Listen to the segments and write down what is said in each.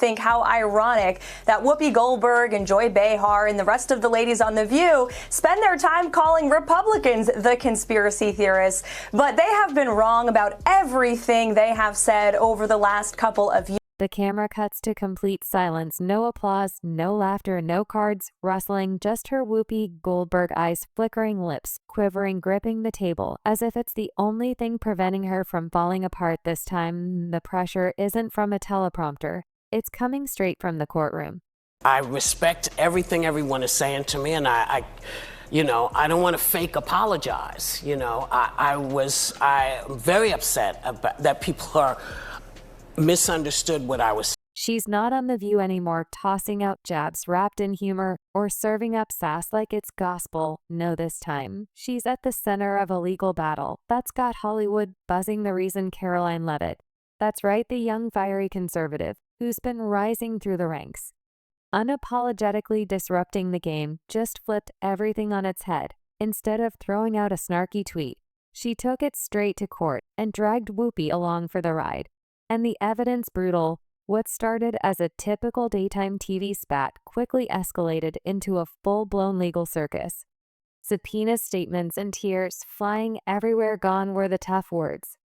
think how ironic that Whoopi Goldberg and Joy Behar and the rest of the ladies on The View spend their time calling Republicans the conspiracy theorists, but they have been wrong about everything they have said over the last couple of years. The camera cuts to complete silence. No applause, no laughter, no cards rustling, just her Whoopi Goldberg eyes, flickering lips, quivering, gripping the table, as if it's the only thing preventing her from falling apart this time. The pressure isn't from a teleprompter. It's coming straight from the courtroom. I respect everything everyone is saying to me, and I don't want to fake apologize. I'm very upset about that people are misunderstood what I was saying. She's not on The View anymore, tossing out jabs wrapped in humor or serving up sass like it's gospel. No, this time, she's at the center of a legal battle that's got Hollywood buzzing. The reason Karoline Leavitt. That's right, the young, fiery conservative who's been rising through the ranks, unapologetically disrupting the game, just flipped everything on its head. Instead of throwing out a snarky tweet, she took it straight to court and dragged Whoopi along for the ride. And the evidence brutal. What started as a typical daytime TV spat quickly escalated into a full-blown legal circus. Subpoena statements and tears flying everywhere. Gone were the tough words.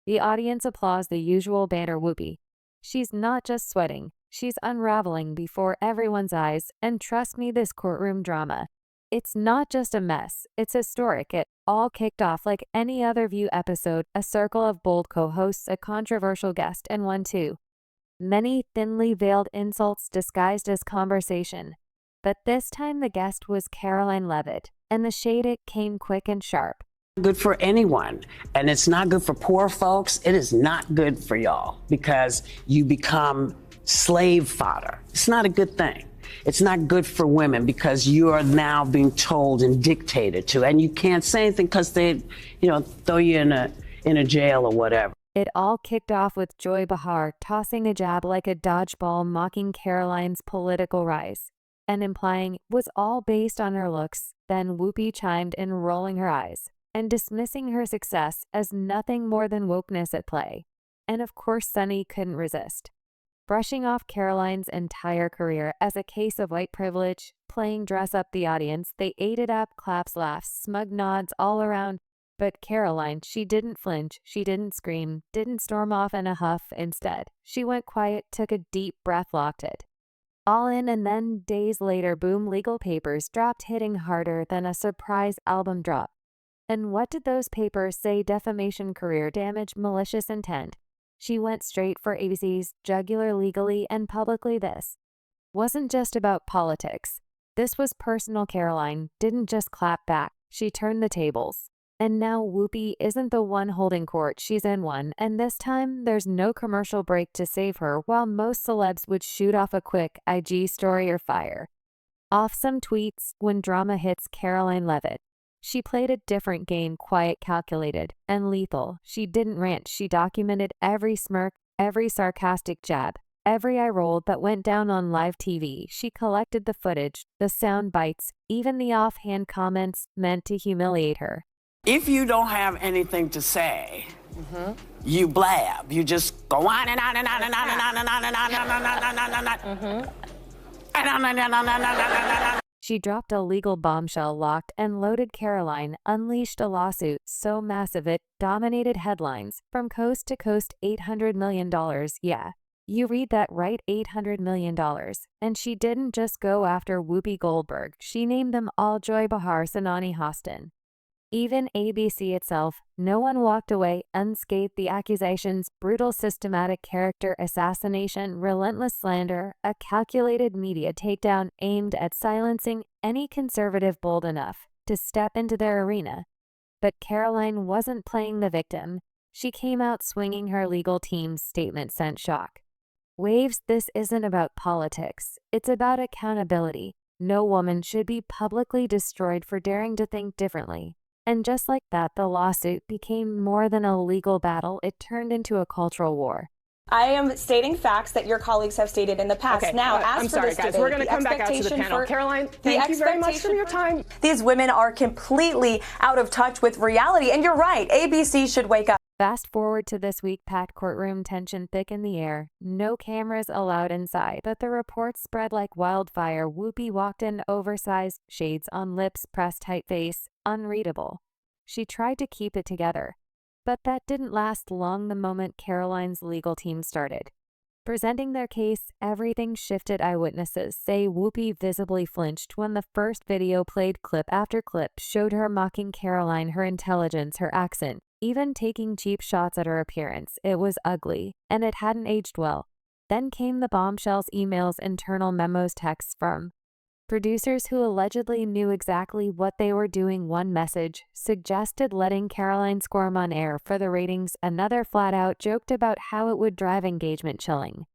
The audience applauds the usual banter. Whoopi. She's not just sweating, she's unraveling before everyone's eyes. And trust me, this courtroom drama, it's not just a mess, it's historic. It all kicked off like any other View episode, a circle of bold co-hosts, a controversial guest, and one too many thinly veiled insults disguised as conversation. But this time the guest was Karoline Leavitt, and the shade, it came quick and sharp. Good for anyone, and it's not good for poor folks. It is not good for y'all because you become slave fodder. It's not a good thing. It's not good for women because you are now being told and dictated to, and you can't say anything because they, throw you in a jail or whatever. It all kicked off with Joy Behar tossing a jab like a dodgeball, mocking Karoline's political rise and implying it was all based on her looks. Then Whoopi chimed in, rolling her eyes and dismissing her success as nothing more than wokeness at play. And of course, Sunny couldn't resist, brushing off Karoline's entire career as a case of white privilege, playing dress up the audience. They ate it up, claps, laughs, smug nods all around. But Karoline, she didn't flinch, she didn't scream, didn't storm off in a huff. Instead, she went quiet, took a deep breath, locked it all in, and then days later, boom, legal papers dropped, hitting harder than a surprise album drop. And what did those papers say? Defamation, career damage, malicious intent. She went straight for ABC's jugular legally and publicly. This wasn't just about politics. This was personal. Karoline didn't just clap back, she turned the tables. And now Whoopi isn't the one holding court, she's in one, and this time there's no commercial break to save her. While most celebs would shoot off a quick IG story or fire off some tweets, when drama hits Karoline Leavitt, she played a different game, quiet, calculated, and lethal. She didn't rant, she documented every smirk, every sarcastic jab, every eye roll that went down on live TV. She collected the footage, the sound bites, even the offhand comments meant to humiliate her. If you don't have anything to say, you blab. You just go on and on and on and on and on and on and on and on. She dropped a legal bombshell. Locked and loaded. Karoline unleashed a lawsuit so massive it dominated headlines from coast to coast. $800 million. Yeah, you read that right, $800 million. And she didn't just go after Whoopi Goldberg. She named them all: Joy Behar, Sanani Hostin. Even ABC itself. No one walked away unscathed. The accusations: brutal, systematic character assassination, relentless slander, a calculated media takedown aimed at silencing any conservative bold enough to step into their arena. But Karoline wasn't playing the victim. She came out swinging. Her legal team's statement sent shock waves. This isn't about politics, it's about accountability. No woman should be publicly destroyed for daring to think differently. And just like that, the lawsuit became more than a legal battle. It turned into a cultural war. I am stating facts that your colleagues have stated in the past. Okay. Now, as I'm for sorry, this guys. debate, We're going to come back out to the panel. Karoline, thank you very much for your time. These women are completely out of touch with reality. And you're right, ABC should wake up. Fast forward to this week, packed courtroom, tension thick in the air, no cameras allowed inside, but the reports spread like wildfire. Whoopi walked in, oversized, shades on lips, pressed tight face, unreadable. She tried to keep it together, but that didn't last long the moment Karoline's legal team started. Presenting their case, everything shifted. Eyewitnesses say Whoopi visibly flinched when the first video played. Clip after clip showed her mocking Karoline, her intelligence, her accent, even taking cheap shots at her appearance. It was ugly, and it hadn't aged well. Then came the bombshells: emails, internal memos, texts from producers who allegedly knew exactly what they were doing. One message suggested letting Karoline squirm on air for the ratings. Another flat out joked about how it would drive engagement. Chilling.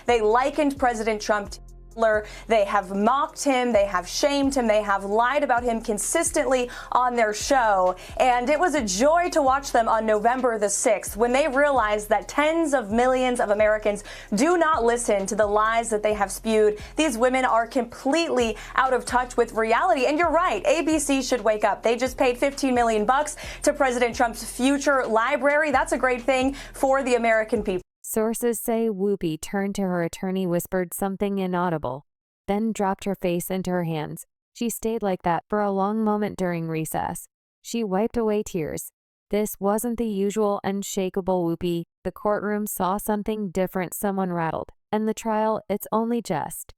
They likened President Trump to Hitler. They have mocked him, they have shamed him, they have lied about him consistently on their show. And it was a joy to watch them on November the 6th when they realized that tens of millions of Americans do not listen to the lies that they have spewed. These women are completely out of touch with reality. And you're right, ABC should wake up. They just paid $15 million to President Trump's future library. That's a great thing for the American people. Sources say Whoopi turned to her attorney, whispered something inaudible, then dropped her face into her hands. She stayed like that for a long moment during recess. She wiped away tears. This wasn't the usual unshakable Whoopi. The courtroom saw something different. Someone rattled. And the trial, it's only just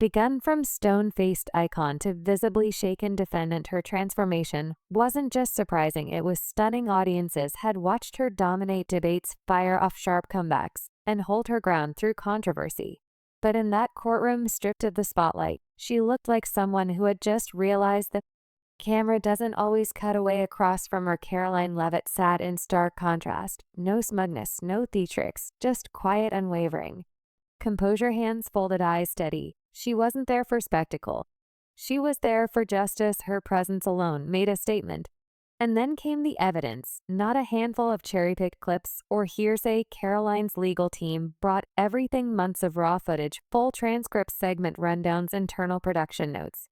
begun. From stone-faced icon to visibly shaken defendant, her transformation wasn't just surprising, it was stunning. Audiences had watched her dominate debates, fire off sharp comebacks, and hold her ground through controversy. But in that courtroom, stripped of the spotlight, she looked like someone who had just realized the camera doesn't always cut away. Across from her, Karoline Leavitt sat in stark contrast. No smugness, no theatrics, just quiet, unwavering composure, hands folded, eyes steady. She wasn't there for spectacle. She was there for justice. Her presence alone made a statement. And then came the evidence, not a handful of cherry-picked clips or hearsay. Karoline's legal team brought everything: months of raw footage, full transcripts, segment rundowns, internal production notes.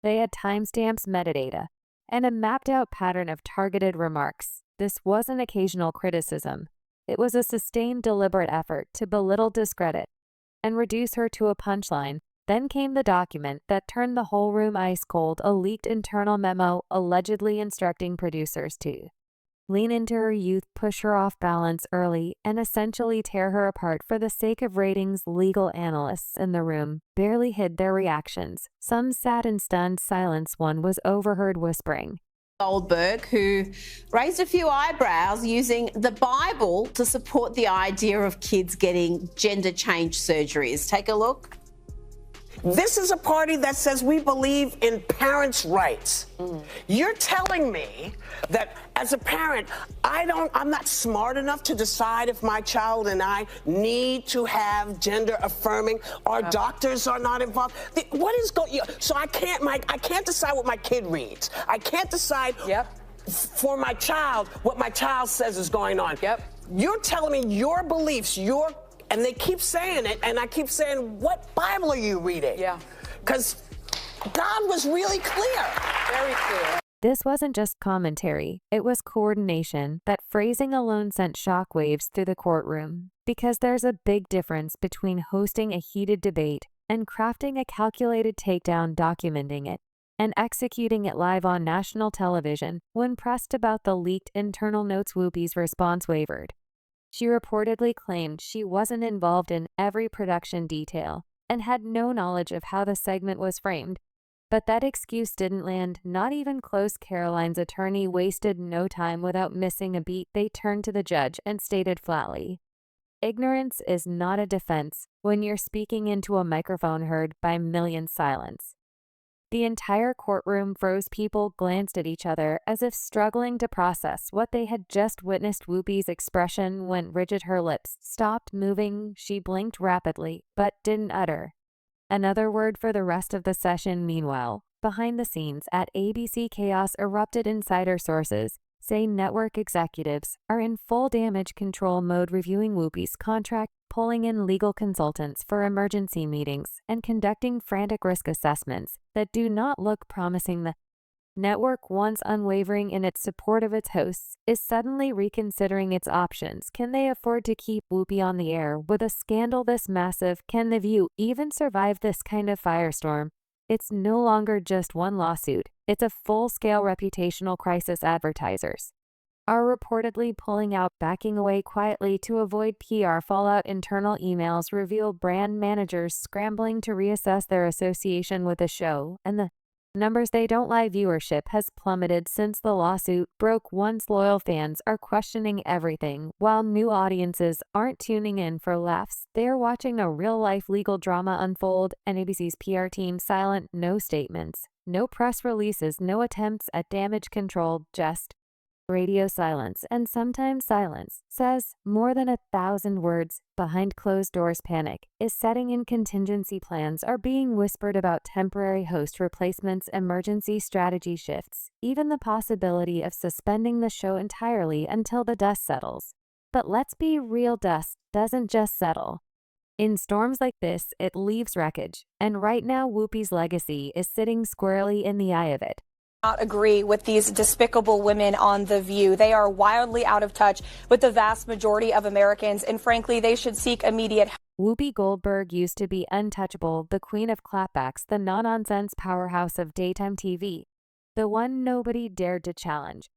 They had timestamps, metadata, and a mapped-out pattern of targeted remarks. This wasn't occasional criticism. It was a sustained, deliberate effort to belittle, discredit, and reduce her to a punchline. Then came the document that turned the whole room ice cold, a leaked internal memo allegedly instructing producers to lean into her youth, push her off balance early, and essentially tear her apart for the sake of ratings. Legal analysts in the room barely hid their reactions. Some sat in stunned silence. One was overheard whispering, Goldberg, who raised a few eyebrows using the Bible to support the idea of kids getting gender change surgeries. Take a look. This is a party that says we believe in parents' rights. You're telling me that as a parent, I'm not smart enough to decide if my child and I need to have gender affirming. Our doctors are not involved. What is going? So I can't decide what my kid reads. I can't decide for my child what my child says is going on. You're telling me your beliefs, and they keep saying it, and I keep saying, what Bible are you reading? Because God was really clear. Very clear. This wasn't just commentary, it was coordination. That phrasing alone sent shockwaves through the courtroom. Because there's a big difference between hosting a heated debate and crafting a calculated takedown, documenting it, and executing it live on national television. When pressed about the leaked internal notes, Whoopi's response wavered. She reportedly claimed she wasn't involved in every production detail and had no knowledge of how the segment was framed. But that excuse didn't land, not even close. Karoline's attorney wasted no time without missing a beat. They turned to the judge and stated flatly, ignorance is not a defense when you're speaking into a microphone heard by millions. Silence. The entire courtroom froze. People glanced at each other as if struggling to process what they had just witnessed. Whoopi's expression went rigid. Her lips stopped moving. She blinked rapidly, but didn't utter another word for the rest of the session. Meanwhile, behind the scenes at ABC, chaos erupted. Insider sources say network executives are in full damage control mode, reviewing Whoopi's contract, pulling in legal consultants for emergency meetings, and conducting frantic risk assessments that do not look promising. The Network, once unwavering in its support of its hosts, is suddenly reconsidering its options. Can they afford to keep Whoopi on the air with a scandal this massive? Can The View even survive this kind of firestorm? It's no longer just one lawsuit. It's a full-scale reputational crisis. Advertisers are reportedly pulling out, backing away quietly to avoid PR fallout. Internal emails reveal brand managers scrambling to reassess their association with the show, and the numbers they don't lie. Viewership has plummeted since the lawsuit broke. Once loyal fans are questioning everything, while new audiences aren't tuning in for laughs. They're watching a real-life legal drama unfold, and ABC's PR team silent. No statements, no press releases, no attempts at damage control, just radio silence, and sometimes silence says more than 1,000 words. Behind closed doors, panic is setting in. Contingency plans are being whispered about temporary host replacements, emergency strategy shifts, even the possibility of suspending the show entirely until the dust settles. But let's be real, dust doesn't just settle. In storms like this, it leaves wreckage, and right now Whoopi's legacy is sitting squarely in the eye of it. Not agree with these despicable women on The View. They are wildly out of touch with the vast majority of Americans, and frankly, they should seek immediate help. Whoopi Goldberg used to be untouchable, the queen of clapbacks, the no-nonsense powerhouse of daytime TV, the one nobody dared to challenge.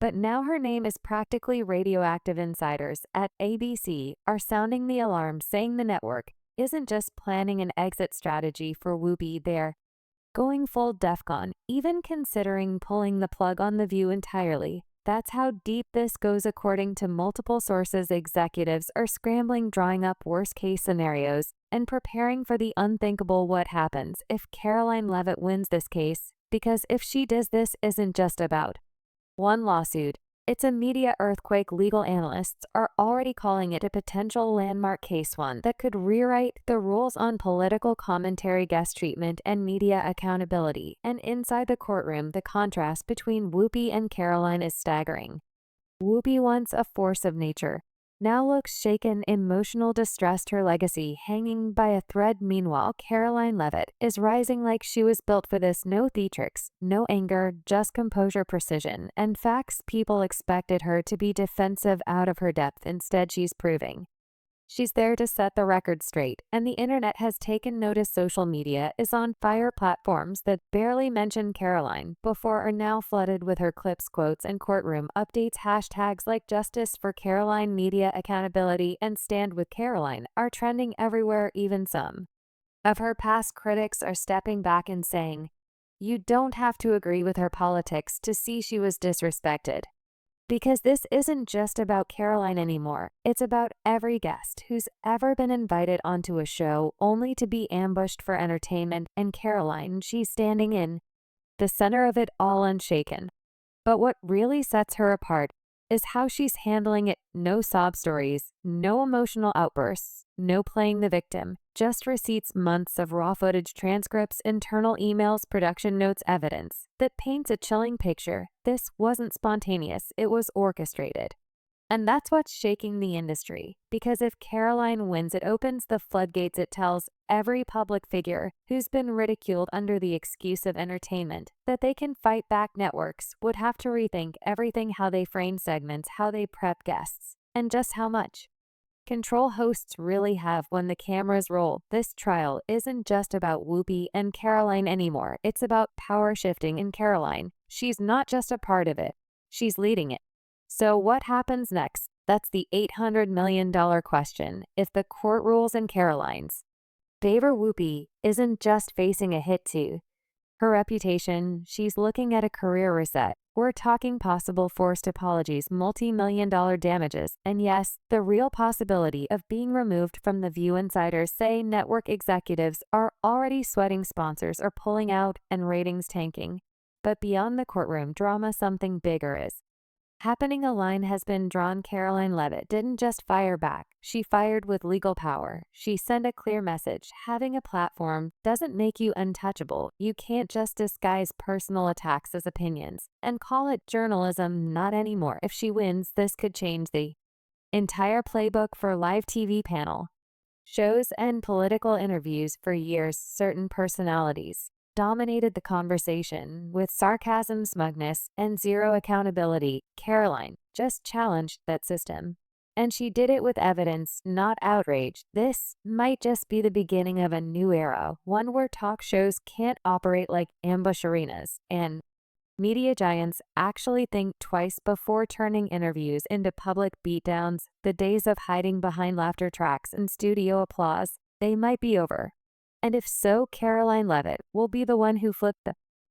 But now her name is practically radioactive. Insiders at ABC are sounding the alarm, saying the network isn't just planning an exit strategy for Whoopi, they're going full DEFCON, even considering pulling the plug on The View entirely. That's how deep this goes. According to multiple sources, executives are scrambling, drawing up worst-case scenarios, and preparing for the unthinkable. What happens if Karoline Leavitt wins this case? Because if she does, this isn't just about one lawsuit. It's a media earthquake. Legal analysts are already calling it a potential landmark case, one that could rewrite the rules on political commentary, guest treatment, and media accountability. And inside the courtroom, the contrast between Whoopi and Karoline is staggering. Whoopi, once a force of nature, now looks shaken, emotional, distressed, her legacy hanging by a thread. Meanwhile, Karoline Leavitt is rising like she was built for this. No theatrics, no anger, just composure, precision, and facts. People expected her to be defensive, out of her depth. Instead, she's proving she's there to set the record straight, and the internet has taken notice. Social media is on fire. Platforms that barely mentioned Karoline before are now flooded with her clips, quotes, and courtroom updates. Hashtags like Justice for Karoline, Media Accountability, and Stand with Karoline are trending everywhere. Even some of her past critics are stepping back and saying, you don't have to agree with her politics to see she was disrespected. Because this isn't just about Karoline anymore. It's about every guest who's ever been invited onto a show only to be ambushed for entertainment, and Karoline, she's standing in the center of it all, unshaken. But what really sets her apart is how she's handling it. No sob stories, no emotional outbursts, no playing the victim, just receipts, months of raw footage, transcripts, internal emails, production notes, evidence that paints a chilling picture. This wasn't spontaneous, it was orchestrated. And that's what's shaking the industry, because if Karoline wins, it opens the floodgates. It tells every public figure who's been ridiculed under the excuse of entertainment that they can fight back. Networks would have to rethink everything, how they frame segments, how they prep guests, and just how much control hosts really have when the cameras roll. This trial isn't just about Whoopi and Karoline anymore. It's about power shifting in Karoline. She's not just a part of it, she's leading it. So what happens next? That's the $800 million question. If the court rules in Karoline's favor, Whoopi isn't just facing a hit to her reputation, she's looking at a career reset. We're talking possible forced apologies, multi-million-dollar damages, and yes, the real possibility of being removed from The View. Insiders say network executives are already sweating, sponsors are pulling out, and ratings tanking. But beyond the courtroom drama, something bigger is happening. A line has been drawn. Karoline Leavitt didn't just fire back, she fired with legal power. She sent a clear message. Having a platform doesn't make you untouchable. You can't just disguise personal attacks as opinions and call it journalism. Not anymore. If she wins, this could change the entire playbook for live TV panel shows and political interviews. For years, certain personalities dominated the conversation with sarcasm, smugness, and zero accountability. Karoline just challenged that system. And she did it with evidence, not outrage. This might just be the beginning of a new era, one where talk shows can't operate like ambush arenas, and media giants actually think twice before turning interviews into public beatdowns. The days of hiding behind laughter tracks and studio applause, they might be over. And if so, Karoline Leavitt will be the one who flipped the